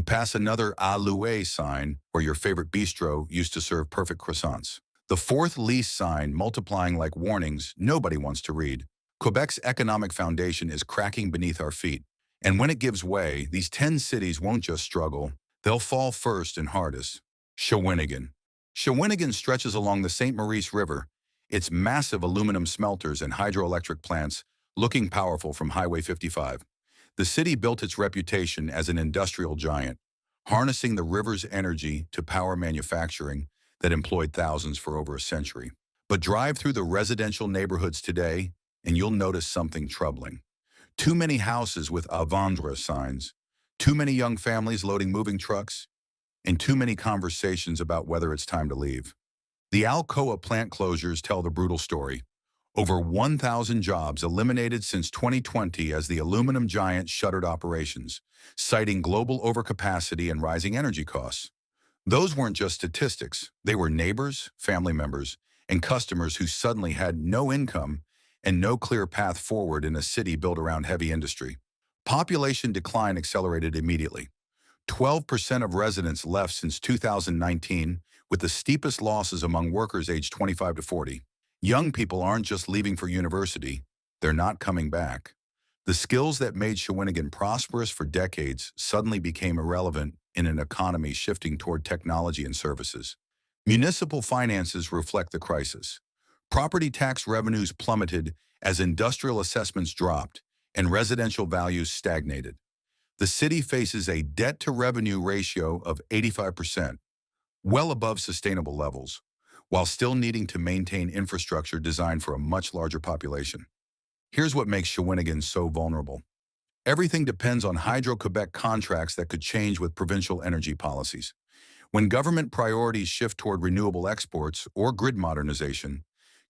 pass another à louer sign where your favorite bistro used to serve perfect croissants. The fourth lease sign multiplying like warnings nobody wants to read. Quebec's economic foundation is cracking beneath our feet. And when it gives way, these 10 cities won't just struggle, they'll fall first and hardest. Shawinigan. Shawinigan stretches along the St. Maurice River, its massive aluminum smelters and hydroelectric plants looking powerful from Highway 55. The city built its reputation as an industrial giant, harnessing the river's energy to power manufacturing that employed thousands for over a century. But drive through the residential neighborhoods today, and you'll notice something troubling. Too many houses with à vendre signs, too many young families loading moving trucks, and too many conversations about whether it's time to leave. The Alcoa plant closures tell the brutal story. Over 1,000 jobs eliminated since 2020 as the aluminum giant shuttered operations, citing global overcapacity and rising energy costs. Those weren't just statistics. They were neighbors, family members, and customers who suddenly had no income and no clear path forward in a city built around heavy industry. Population decline accelerated immediately. 12% of residents left since 2019, with the steepest losses among workers aged 25 to 40. Young people aren't just leaving for university, they're not coming back. The skills that made Shawinigan prosperous for decades suddenly became irrelevant in an economy shifting toward technology and services. Municipal finances reflect the crisis. Property tax revenues plummeted as industrial assessments dropped and residential values stagnated. The city faces a debt-to-revenue ratio of 85%, well above sustainable levels, while still needing to maintain infrastructure designed for a much larger population. Here's what makes Shawinigan so vulnerable. Everything depends on Hydro-Quebec contracts that could change with provincial energy policies. When government priorities shift toward renewable exports or grid modernization,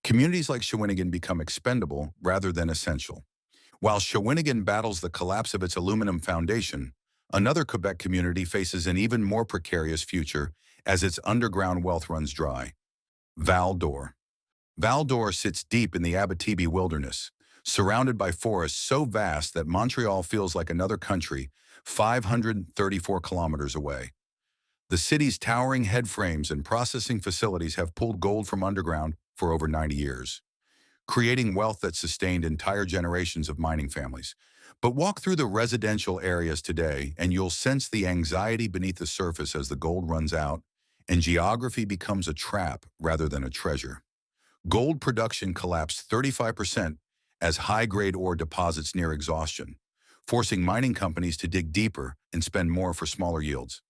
communities like Shawinigan become expendable rather than essential. While Shawinigan battles the collapse of its aluminum foundation, another Quebec community faces an even more precarious future as its underground wealth runs dry. Val d'Or. Val d'Or sits deep in the Abitibi wilderness, surrounded by forests so vast that Montreal feels like another country 534 kilometers away. The city's towering headframes and processing facilities have pulled gold from underground for over 90 years, creating wealth that sustained entire generations of mining families. But walk through the residential areas today and you'll sense the anxiety beneath the surface as the gold runs out and geography becomes a trap rather than a treasure. Gold production collapsed 35% as high-grade ore deposits near exhaustion, forcing mining companies to dig deeper and spend more for smaller yields.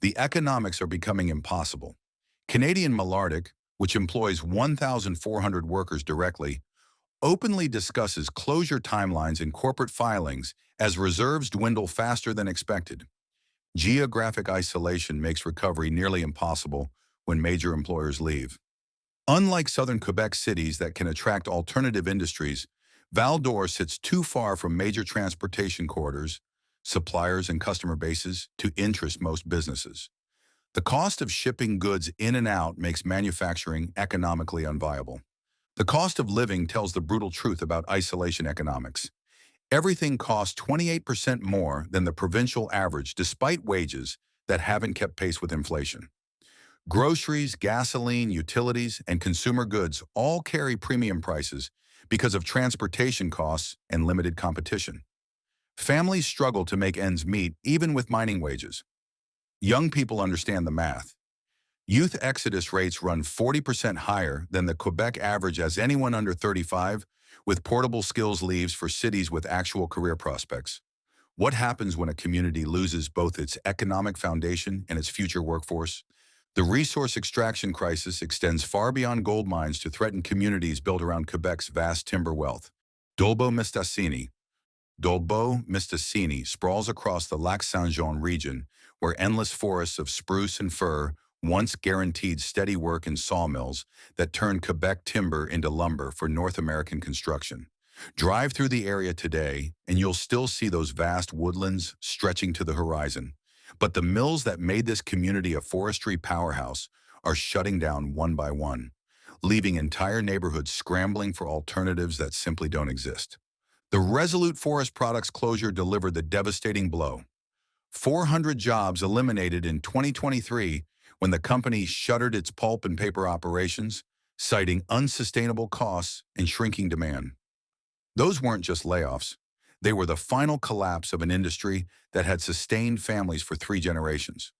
The economics are becoming impossible. Canadian Malartic, which employs 1,400 workers directly, openly discusses closure timelines in corporate filings as reserves dwindle faster than expected. Geographic isolation makes recovery nearly impossible when major employers leave. Unlike southern Quebec cities that can attract alternative industries, Val d'Or sits too far from major transportation corridors, suppliers and customer bases to interest most businesses. The cost of shipping goods in and out makes manufacturing economically unviable. The cost of living tells the brutal truth about isolation economics. Everything costs 28% more than the provincial average despite wages that haven't kept pace with inflation. Groceries, gasoline, utilities, and consumer goods all carry premium prices because of transportation costs and limited competition. Families struggle to make ends meet even with mining wages. Young people understand the math. Youth exodus rates run 40% higher than the Quebec average as anyone under 35 with portable skills leaves for cities with actual career prospects. What happens when a community loses both its economic foundation and its future workforce? The resource extraction crisis extends far beyond gold mines to threaten communities built around Quebec's vast timber wealth. Dolbeau-Mistassini sprawls across the Lac-Saint-Jean region, where endless forests of spruce and fir once guaranteed steady work in sawmills that turned Quebec timber into lumber for North American construction. Drive through the area today, and you'll still see those vast woodlands stretching to the horizon. But the mills that made this community a forestry powerhouse are shutting down one by one, leaving entire neighborhoods scrambling for alternatives that simply don't exist. The Resolute Forest Products closure delivered the devastating blow. 400 jobs eliminated in 2023 when the company shuttered its pulp and paper operations, citing unsustainable costs and shrinking demand. Those weren't just layoffs. They were the final collapse of an industry that had sustained families for 3 generations.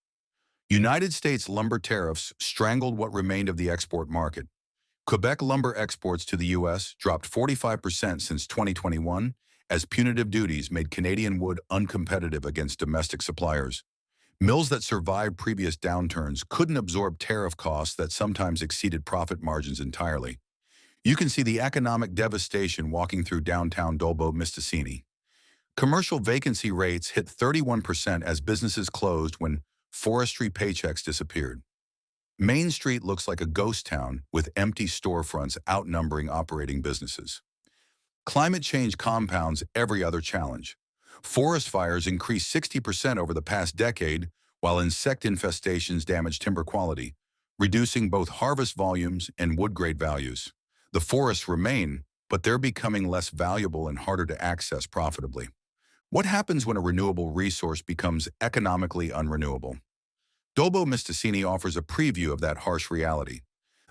United States lumber tariffs strangled what remained of the export market. Quebec lumber exports to the U.S. dropped 45% since 2021 as punitive duties made Canadian wood uncompetitive against domestic suppliers. Mills that survived previous downturns couldn't absorb tariff costs that sometimes exceeded profit margins entirely. You can see the economic devastation walking through downtown Dolbeau, Mistassini. Commercial vacancy rates hit 31% as businesses closed when forestry paychecks disappeared. Main Street looks like a ghost town with empty storefronts outnumbering operating businesses. Climate change compounds every other challenge. Forest fires increased 60% over the past decade, while insect infestations damage timber quality, reducing both harvest volumes and wood-grade values. The forests remain, but they're becoming less valuable and harder to access profitably. What happens when a renewable resource becomes economically unrenewable? Dolbeau Mistassini offers a preview of that harsh reality.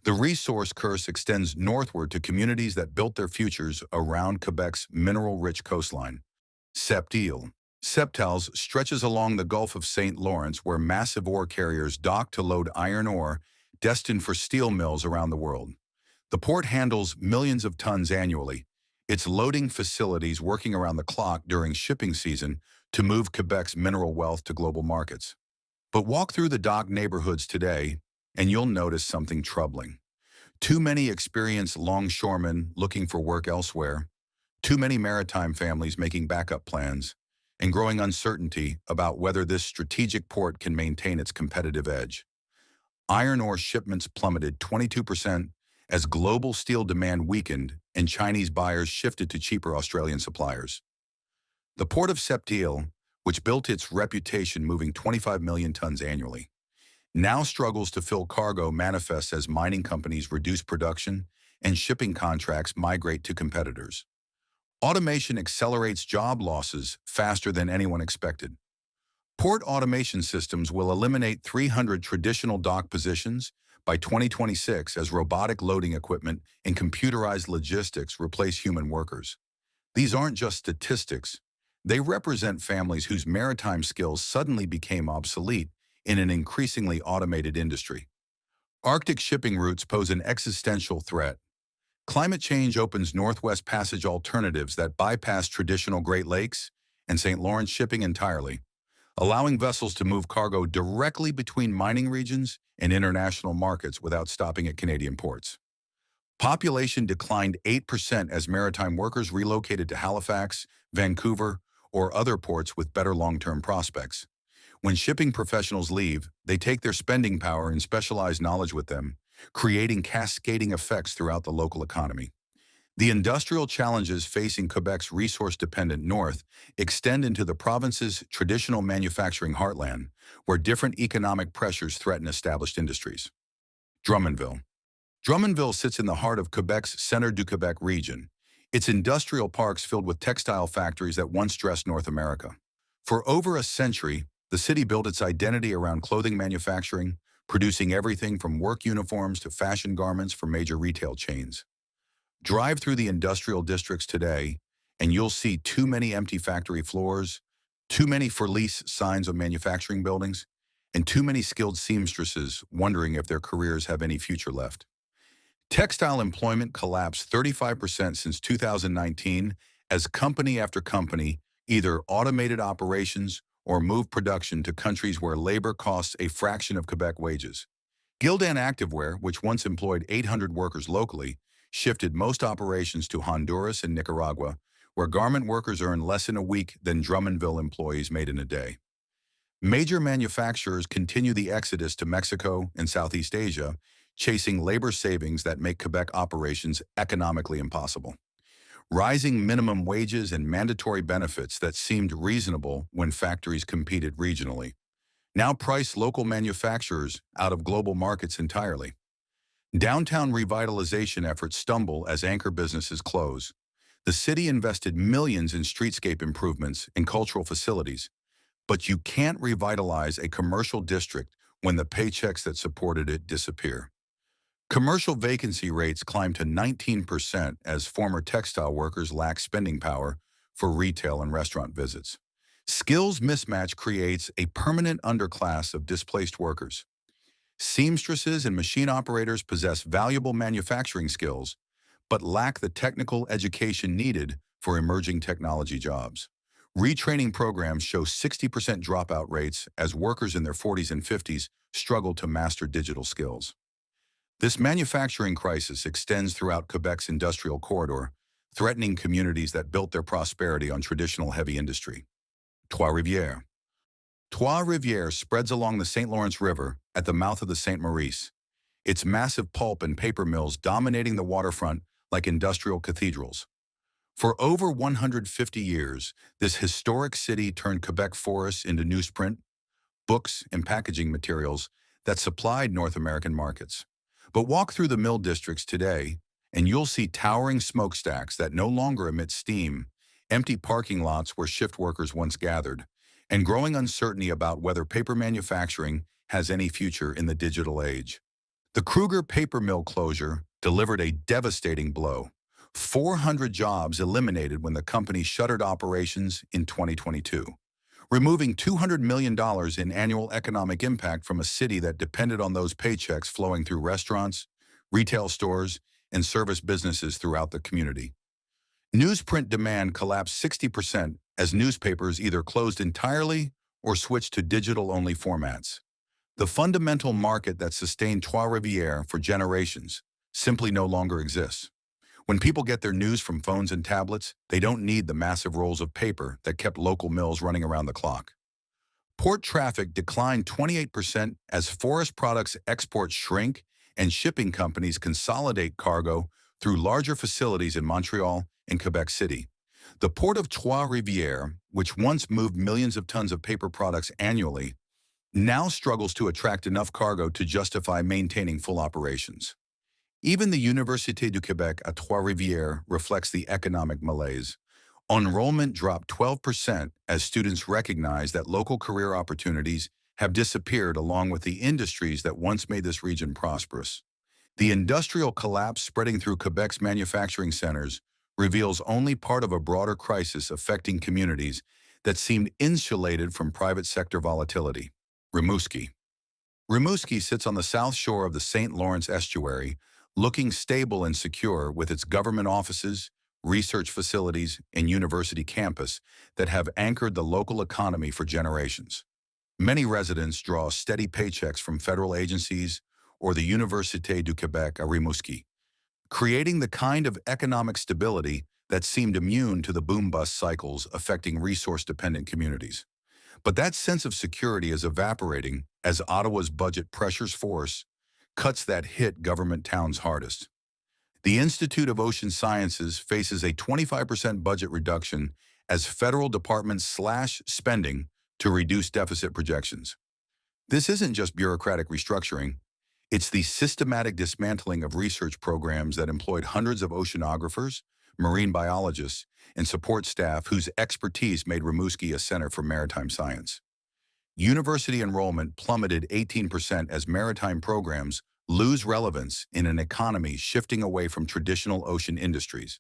The resource curse extends northward to communities that built their futures around Quebec's mineral-rich coastline. Sept-Îles. Sept-Îles stretches along the Gulf of St. Lawrence where massive ore carriers dock to load iron ore destined for steel mills around the world. The port handles millions of tons annually, its loading facilities working around the clock during shipping season to move Quebec's mineral wealth to global markets. But walk through the dock neighborhoods today, and you'll notice something troubling. Too many experienced longshoremen looking for work elsewhere, too many maritime families making backup plans, and growing uncertainty about whether this strategic port can maintain its competitive edge. Iron ore shipments plummeted 22% as global steel demand weakened and Chinese buyers shifted to cheaper Australian suppliers. The port of Sept-Îles, which built its reputation moving 25 million tons annually, now struggles to fill cargo manifests as mining companies reduce production and shipping contracts migrate to competitors. Automation accelerates job losses faster than anyone expected. Port automation systems will eliminate 300 traditional dock positions by 2026 as robotic loading equipment and computerized logistics replace human workers. These aren't just statistics. They represent families whose maritime skills suddenly became obsolete in an increasingly automated industry. Arctic shipping routes pose an existential threat. Climate change opens Northwest Passage alternatives that bypass traditional Great Lakes and St. Lawrence shipping entirely, allowing vessels to move cargo directly between mining regions and international markets without stopping at Canadian ports. Population declined 8% as maritime workers relocated to Halifax, Vancouver, or other ports with better long-term prospects. When shipping professionals leave, they take their spending power and specialized knowledge with them, creating cascading effects throughout the local economy. The industrial challenges facing Quebec's resource-dependent north extend into the province's traditional manufacturing heartland, where different economic pressures threaten established industries. Drummondville. Drummondville sits in the heart of Quebec's Centre du Québec region, its industrial parks filled with textile factories that once dressed North America. For over a century, the city built its identity around clothing manufacturing, producing everything from work uniforms to fashion garments for major retail chains. Drive through the industrial districts today, and you'll see too many empty factory floors, too many for-lease signs on manufacturing buildings, and too many skilled seamstresses wondering if their careers have any future left. Textile employment collapsed 35% since 2019 as company after company either automated operations or moved production to countries where labor costs a fraction of Quebec wages. Gildan Activewear, which once employed 800 workers locally, shifted most operations to Honduras and Nicaragua, where garment workers earn less in a week than Drummondville employees made in a day. Major manufacturers continue the exodus to Mexico and Southeast Asia, chasing labor savings that make Quebec operations economically impossible. Rising minimum wages and mandatory benefits that seemed reasonable when factories competed regionally now price local manufacturers out of global markets entirely. Downtown revitalization efforts stumble as anchor businesses close. The city invested millions in streetscape improvements and cultural facilities, but you can't revitalize a commercial district when the paychecks that supported it disappear. Commercial vacancy rates climb to 19% as former textile workers lack spending power for retail and restaurant visits. Skills mismatch creates a permanent underclass of displaced workers. Seamstresses and machine operators possess valuable manufacturing skills, but lack the technical education needed for emerging technology jobs. Retraining programs show 60% dropout rates as workers in their 40s and 50s struggle to master digital skills. This manufacturing crisis extends throughout Quebec's industrial corridor, threatening communities that built their prosperity on traditional heavy industry. Trois-Rivières. Trois-Rivières spreads along the St. Lawrence River at the mouth of the St. Maurice, its massive pulp and paper mills dominating the waterfront like industrial cathedrals. For over 150 years, this historic city turned Quebec forests into newsprint, books, and packaging materials that supplied North American markets. But walk through the mill districts today, and you'll see towering smokestacks that no longer emit steam, empty parking lots where shift workers once gathered, and growing uncertainty about whether paper manufacturing has any future in the digital age. The Kruger paper mill closure delivered a devastating blow. 400 jobs eliminated when the company shuttered operations in 2022, removing $200 million in annual economic impact from a city that depended on those paychecks flowing through restaurants, retail stores, and service businesses throughout the community. Newsprint demand collapsed 60% as newspapers either closed entirely or switched to digital-only formats. The fundamental market that sustained Trois-Rivières for generations simply no longer exists. When people get their news from phones and tablets, they don't need the massive rolls of paper that kept local mills running around the clock. Port traffic declined 28% as forest products exports shrink and shipping companies consolidate cargo through larger facilities in Montreal and Quebec City. The port of Trois-Rivières, which once moved millions of tons of paper products annually, now struggles to attract enough cargo to justify maintaining full operations. Even the Université du Québec at Trois-Rivières reflects the economic malaise. Enrollment dropped 12% as students recognize that local career opportunities have disappeared along with the industries that once made this region prosperous. The industrial collapse spreading through Quebec's manufacturing centers reveals only part of a broader crisis affecting communities that seemed insulated from private sector volatility. Rimouski. Rimouski sits on the south shore of the St. Lawrence estuary, looking stable and secure with its government offices, research facilities, and university campus that have anchored the local economy for generations. Many residents draw steady paychecks from federal agencies or the Université du Québec à Rimouski, creating the kind of economic stability that seemed immune to the boom-bust cycles affecting resource-dependent communities. But that sense of security is evaporating as Ottawa's budget pressures force cuts that hit government towns hardest. The Institute of Ocean Sciences faces a 25% budget reduction as federal departments slash spending to reduce deficit projections. This isn't just bureaucratic restructuring. It's the systematic dismantling of research programs that employed hundreds of oceanographers, marine biologists, and support staff whose expertise made Rimouski a center for maritime science. University enrollment plummeted 18% as maritime programs lose relevance in an economy shifting away from traditional ocean industries.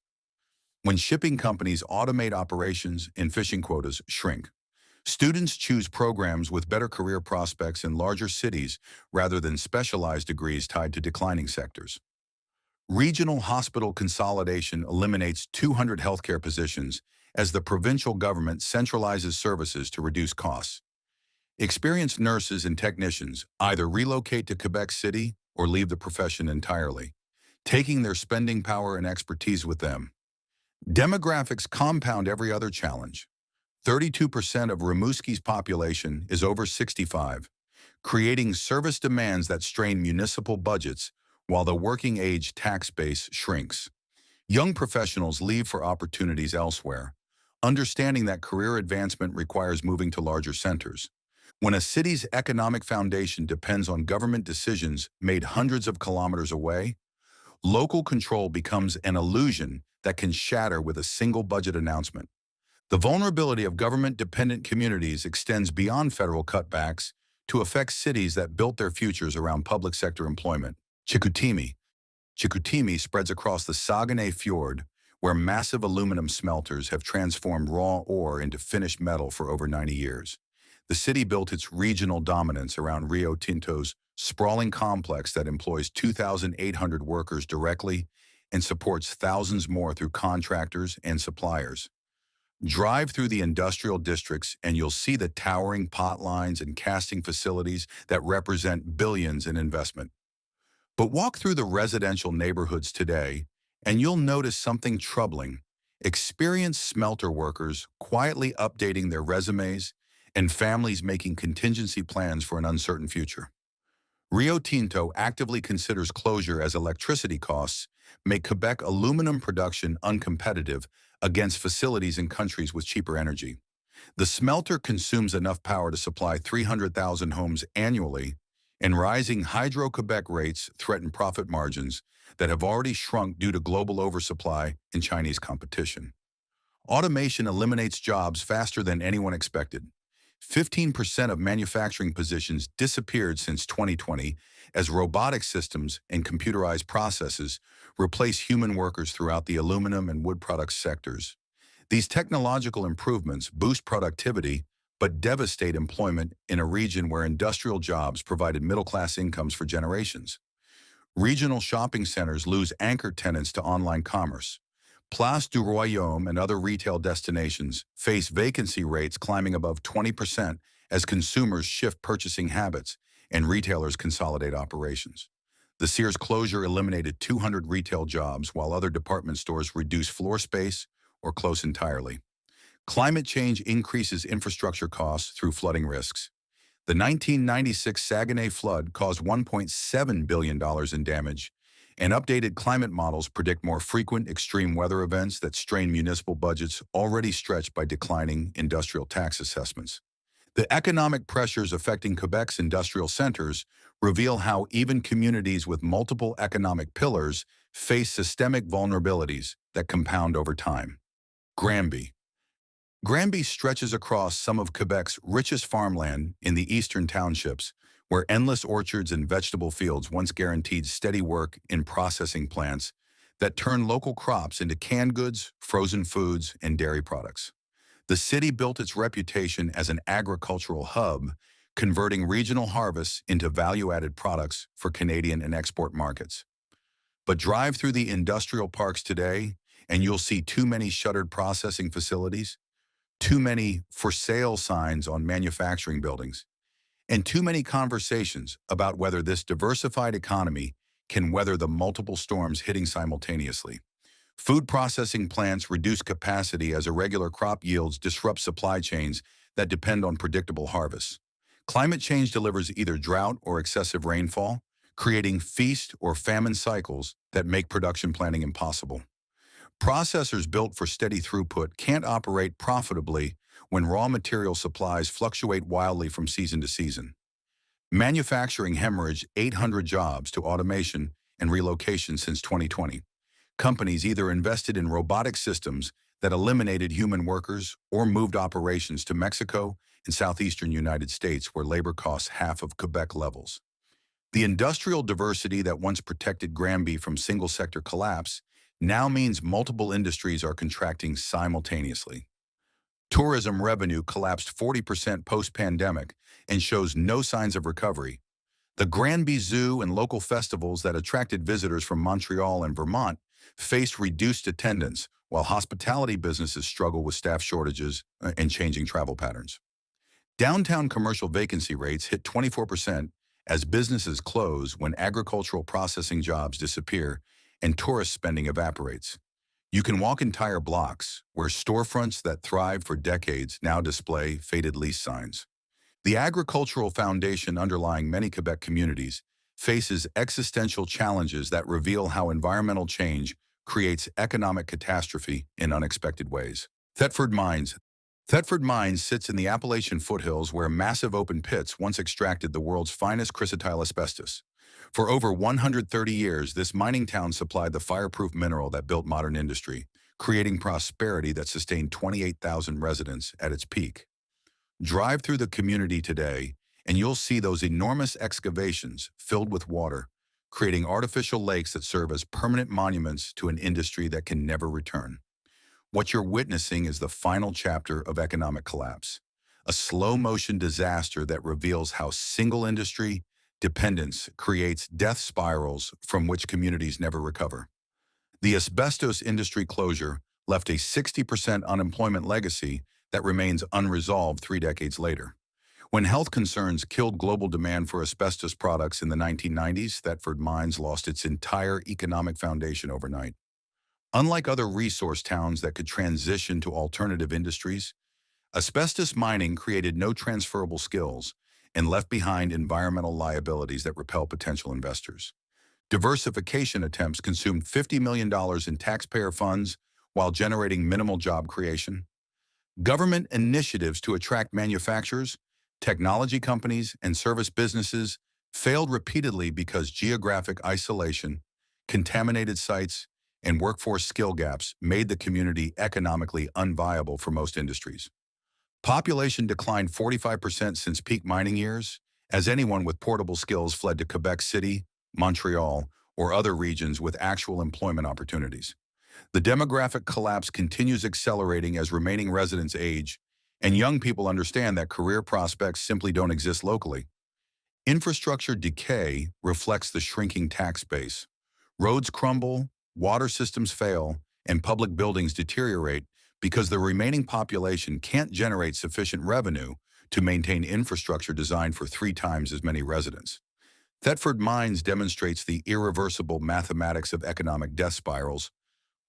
When shipping companies automate operations and fishing quotas shrink, students choose programs with better career prospects in larger cities rather than specialized degrees tied to declining sectors. Regional hospital consolidation eliminates 200 healthcare positions as the provincial government centralizes services to reduce costs. Experienced nurses and technicians either relocate to Quebec City or leave the profession entirely, taking their spending power and expertise with them. Demographics compound every other challenge. 32% of Rimouski's population is over 65, creating service demands that strain municipal budgets while the working-age tax base shrinks. Young professionals leave for opportunities elsewhere, understanding that career advancement requires moving to larger centers. When a city's economic foundation depends on government decisions made hundreds of kilometers away, local control becomes an illusion that can shatter with a single budget announcement. The vulnerability of government-dependent communities extends beyond federal cutbacks to affect cities that built their futures around public sector employment. Chicoutimi spreads across the Saguenay Fjord, where massive aluminum smelters have transformed raw ore into finished metal for over 90 years. The city built its regional dominance around Rio Tinto's sprawling complex that employs 2,800 workers directly and supports thousands more through contractors and suppliers. Drive through the industrial districts and you'll see the towering pot lines and casting facilities that represent billions in investment. But walk through the residential neighborhoods today, and you'll notice something troubling. Experienced smelter workers quietly updating their resumes and families making contingency plans for an uncertain future. Rio Tinto actively considers closure as electricity costs make Quebec aluminum production uncompetitive against facilities in countries with cheaper energy. The smelter consumes enough power to supply 300,000 homes annually, and rising Hydro-Quebec rates threaten profit margins that have already shrunk due to global oversupply and Chinese competition. Automation eliminates jobs faster than anyone expected. 15% of manufacturing positions disappeared since 2020 as robotic systems and computerized processes replace human workers throughout the aluminum and wood products sectors. These technological improvements boost productivity but devastate employment in a region where industrial jobs provided middle-class incomes for generations. Regional shopping centers lose anchor tenants to online commerce. Place du Royaume and other retail destinations face vacancy rates climbing above 20% as consumers shift purchasing habits and retailers consolidate operations. The Sears closure eliminated 200 retail jobs while other department stores reduce floor space or close entirely. Climate change increases infrastructure costs through flooding risks. The 1996 Saguenay flood caused $1.7 billion in damage, and updated climate models predict more frequent extreme weather events that strain municipal budgets already stretched by declining industrial tax assessments. The economic pressures affecting Quebec's industrial centers reveal how even communities with multiple economic pillars face systemic vulnerabilities that compound over time. Granby. Granby stretches across some of Quebec's richest farmland in the eastern townships, where endless orchards and vegetable fields once guaranteed steady work in processing plants that turn local crops into canned goods, frozen foods, and dairy products. The city built its reputation as an agricultural hub, converting regional harvests into value-added products for Canadian and export markets. But drive through the industrial parks today, and you'll see too many shuttered processing facilities, too many for sale signs on manufacturing buildings, and too many conversations about whether this diversified economy can weather the multiple storms hitting simultaneously. Food processing plants reduce capacity as irregular crop yields disrupt supply chains that depend on predictable harvests. Climate change delivers either drought or excessive rainfall, creating feast or famine cycles that make production planning impossible. Processors built for steady throughput can't operate profitably when raw material supplies fluctuate wildly from season to season. Manufacturing hemorrhaged 800 jobs to automation and relocation since 2020. Companies either invested in robotic systems that eliminated human workers or moved operations to Mexico and southeastern United States where labor costs half of Quebec levels. The industrial diversity that once protected Granby from single-sector collapse now means multiple industries are contracting simultaneously. Tourism revenue collapsed 40% post-pandemic and shows no signs of recovery. The Granby Zoo and local festivals that attracted visitors from Montreal and Vermont faced reduced attendance, while hospitality businesses struggle with staff shortages and changing travel patterns. Downtown commercial vacancy rates hit 24% as businesses close when agricultural processing jobs disappear and tourist spending evaporates. You can walk entire blocks where storefronts that thrived for decades now display faded lease signs. The agricultural foundation underlying many Quebec communities faces existential challenges that reveal how environmental change creates economic catastrophe in unexpected ways. Thetford Mines. Thetford Mines sits in the Appalachian foothills where massive open pits once extracted the world's finest chrysotile asbestos. For over 130 years, this mining town supplied the fireproof mineral that built modern industry, creating prosperity that sustained 28,000 residents at its peak. Drive through the community today, and you'll see those enormous excavations filled with water, creating artificial lakes that serve as permanent monuments to an industry that can never return. What you're witnessing is the final chapter of economic collapse, a slow-motion disaster that reveals how single industry dependence creates death spirals from which communities never recover. The asbestos industry closure left a 60% unemployment legacy that remains unresolved 3 decades later. When health concerns killed global demand for asbestos products in the 1990s, Thetford Mines lost its entire economic foundation overnight. Unlike other resource towns that could transition to alternative industries, asbestos mining created no transferable skills and left behind environmental liabilities that repel potential investors. Diversification attempts consumed $50 million in taxpayer funds while generating minimal job creation. Government initiatives to attract manufacturers, technology companies, and service businesses failed repeatedly because geographic isolation, contaminated sites, and workforce skill gaps made the community economically unviable for most industries. Population declined 45% since peak mining years, as anyone with portable skills fled to Quebec City, Montreal, or other regions with actual employment opportunities. The demographic collapse continues accelerating as remaining residents age, and young people understand that career prospects simply don't exist locally. Infrastructure decay reflects the shrinking tax base. Roads crumble, water systems fail, and public buildings deteriorate because the remaining population can't generate sufficient revenue to maintain infrastructure designed for 3 times as many residents. Thetford Mines demonstrates the irreversible mathematics of economic death spirals.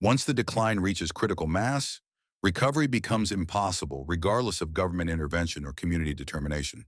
Once the decline reaches critical mass, recovery becomes impossible regardless of government intervention or community determination.